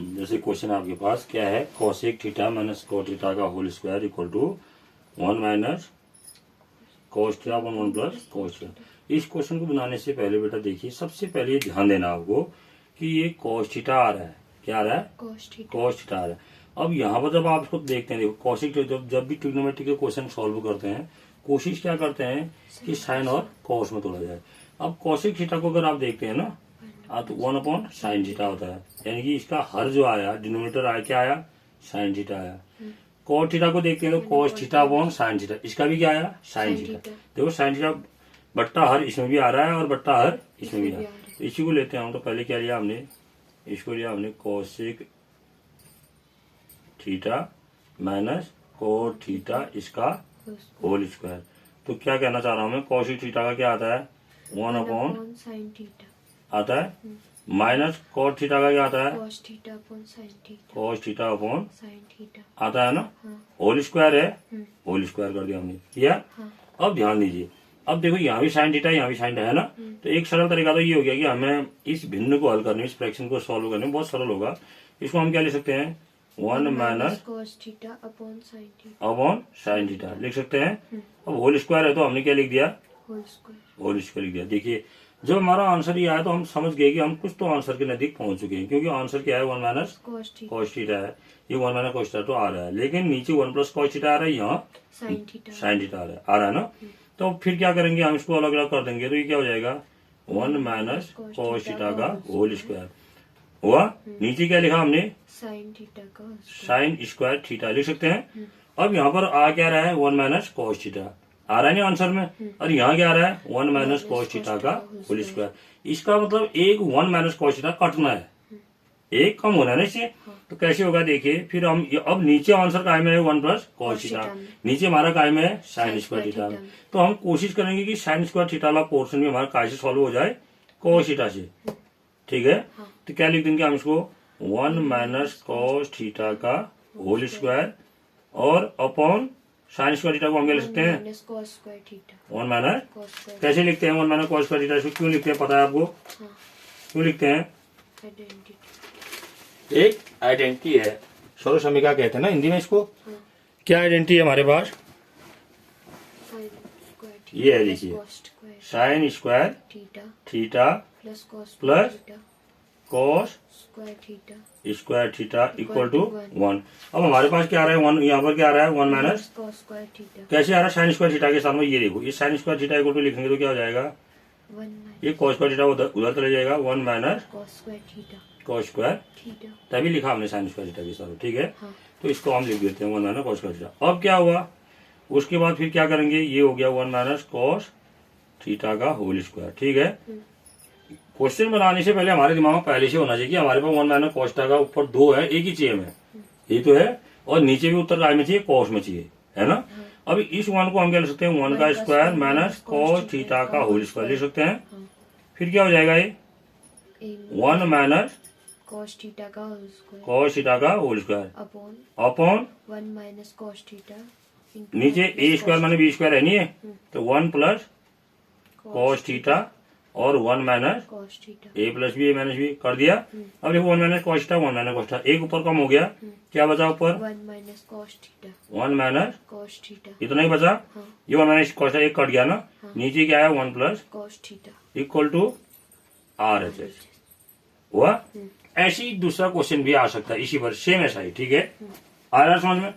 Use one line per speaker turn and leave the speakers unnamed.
जैसे क्वेश्चन आपके पास क्या है, cosec theta minus cot theta का whole square equal to 1 minus cos theta अपन 1 प्लस कोस थीटा। इस क्वेश्चन को बनाने से पहले बेटा देखिए, सबसे पहले ध्यान देना आपको कि ये कोस थीटा आ रहा है। क्या आ रहा है? कोस थीटा आ रहा है। अब यहाँ पर जब आप इसको देखते हैं, देखो कोसेक जब भी ट्रिग्नोमेट्री के क्वेश्चन सॉल्व करते हैं, कोशिश क्या करते हैं कि साइन और कोस में तोड़ा जाए। अब कोसेक थीटा को अगर आप देखते हैं ना, तो 1 साइन थीटा होता है, यानी कि इसका हर जो आया डिनोमिनेटर आया, क्या आया? साइन थीटा आया। कोस थीटा को देखते हैं तो cos theta upon sine theta, इसका भी क्या आया? Sine theta. देखो साइन थीटा बट्टा हर इसमें भी आ रहा है और बट्टा हर इसमें भी आ रहा है। तो इसी को लेते हैं हम। तो पहले क्या लिया हमने, इसको लिया हमने cosec theta minus cot theta इसका होल स्क्वायर। तो क्या कहना चाह रहा हूं मैं, कोसेक थीटा का क्या आता है? 1 अपॉन
साइन थीटा
आता है, माइनस कोट थीटा का क्या आता है?
Cos theta upon sine theta.
Cos theta upon
sine theta
आता है ना।
हाँ।
होल स्क्वायर है, होल स्क्वायर कर दिया हमने, किया।
हाँ।
अब ध्यान दीजिए, अब देखो यहाँ भी साइन थीटा, यहाँ भी साइन थीटा है ना। तो एक सरल तरीका तो ये हो गया कि हमें इस भिन्न को हल करने, इस फ्रैक्शन को सॉल्व करने में बहुत सरल होगा। इसको हम क्या लिख सकते हैं? 1 minus
cos theta upon sine theta
upon sine theta लिख सकते हैं। अब होल स्क्वायर है तो हमने क्या लिख दिया?
Whole square.
होल स्क्वायर लिख दिया। देखिए जब हमारा आंसर ये आया तो हम समझ गए कि हम कुछ तो आंसर के नजदीक पहुंच चुके हैं, क्योंकि आंसर क्या है? 1 माइनस कोस थीटा है। ये 1 माइनस कोस थीटा तो आ रहा है, लेकिन नीचे 1 प्लस कोस थीटा आ रहा है, यहाँ
साइन थीटा
आ रहा है ना। तो फिर क्या करेंगे, हम इसको अलग अलग कर देंगे तो ये क्या हो जाएगा? 1 माइनस कोस थीटा का होल स्क्वायर हुआ। नीचे क्या लिखा हमने?
साइन थीटा का
साइन स्क्वायर थीटा लिख सकते हैं। अब यहाँ पर आ क्या रहा है? 1 माइनस कोस थीटा आ रहा है ना आंसर में, और यहाँ क्या आ रहा है? 1 माइनस कोस थीटा का होल स्क्वायर। इसका मतलब एक 1 माइनस कोस थीटा कटना है, एक कम होना है ना इससे। तो कैसे होगा देखिए, फिर हम अब नीचे आंसर कायम है 1 प्लस कोस थीटा, नीचे हमारा कायम है साइन स्क्वायर थीटा। तो हम कोशिश करेंगे कि साइन स्क्वायर थीटा वाला पोर्शन भी हमारा कैसे सॉल्व हो जाए? कोस थीटा से, ठीक है। तो क्या लिख देंगे हम इसको? 1 माइनस कोस थीटा का होल स्क्वायर और अपॉन साइन स्क्वायर थीटा को हम क्या लिख सकते हैं? 1 माइनस। कैसे लिखते हैं 1 माइनस कोस स्क्वायर थीटा? इसको क्यों लिखते हैं पता है आपको? क्यों लिखते हैं? एक आइडेंटिटी है, सर्व समीकरण कहते हैं ना हिंदी में इसको। क्या आइडेंटिटी है हमारे पास? ये है, देखिए sine square theta plus cos square theta equal to 1। अब हमारे पास क्या आ रहा है? 1, यहाँ पर क्या आ रहा है? 1 माइनस
कोस स्क्वायर थीटा।
कैसे आ रहा है? साइन स्क्वायर थीटा के साथ में। ये देखो, ये sine square theta equal to लिखेंगे तो क्या हो जाएगा? ये कोस स्क्वायर थीटा उधर चले जाएगा, 1 माइनस
कोस स्क्वायर थीटा,
कोस स्क्वायर
थीटा।
तभी लिखा हमने साइन स्क्वायर थीटा के साथ, ठीक है। तो इसको हम लिख देते हैं 1 माइनस कोस स्क्वायर थीटा। अब क्या हुआ उसके बाद फिर क्या करेंगे? ये हो गया 1 माइनस कोस थीटा का होल स्क्वायर, ठीक है। क्वेश्चन बनाने से पहले हमारे दिमाग में पहले से होना चाहिए कि हमारे पास 1 माइनस कोस थीटा का ऊपर 2 है, एक ही चाहिए हमें, ये तो है, और नीचे भी उत्तर काय में चाहिए? कोस में चाहिए, है ना। अब इस 1 को हम क्या लिख सकते हैं? 1 का स्क्वायर माइनस कोस थीटा का होल स्क्वायर लिख सकते हैं। फिर क्या हो जाएगा? ये 1 माइनस
कोस थीटा का
whole square upon
1 minus cos theta,
नीचे ए स्क्वायर माने बी स्क्वायर है नहीं है, तो 1 प्लस कोस थीटा और 1 minus
cos theta,
A plus B, A minus B कर दिया। अब देखो 1 minus cos theta, 1 minus cos theta, एक ऊपर कम हो गया, क्या बचा ऊपर?
1 minus cos theta,
1 minus
cos theta,
इतना ही बचा। ये 1 माइनस कोस थीटा एक कट गया ना, नीचे क्या है? 1 plus
cos theta
equal to R H H हुआ। ऐसी दूसरा क्वेश्चन भी आ सकता है इसी पर, सेम ऐसा ही, ठीक है। आ रहा है समझ में?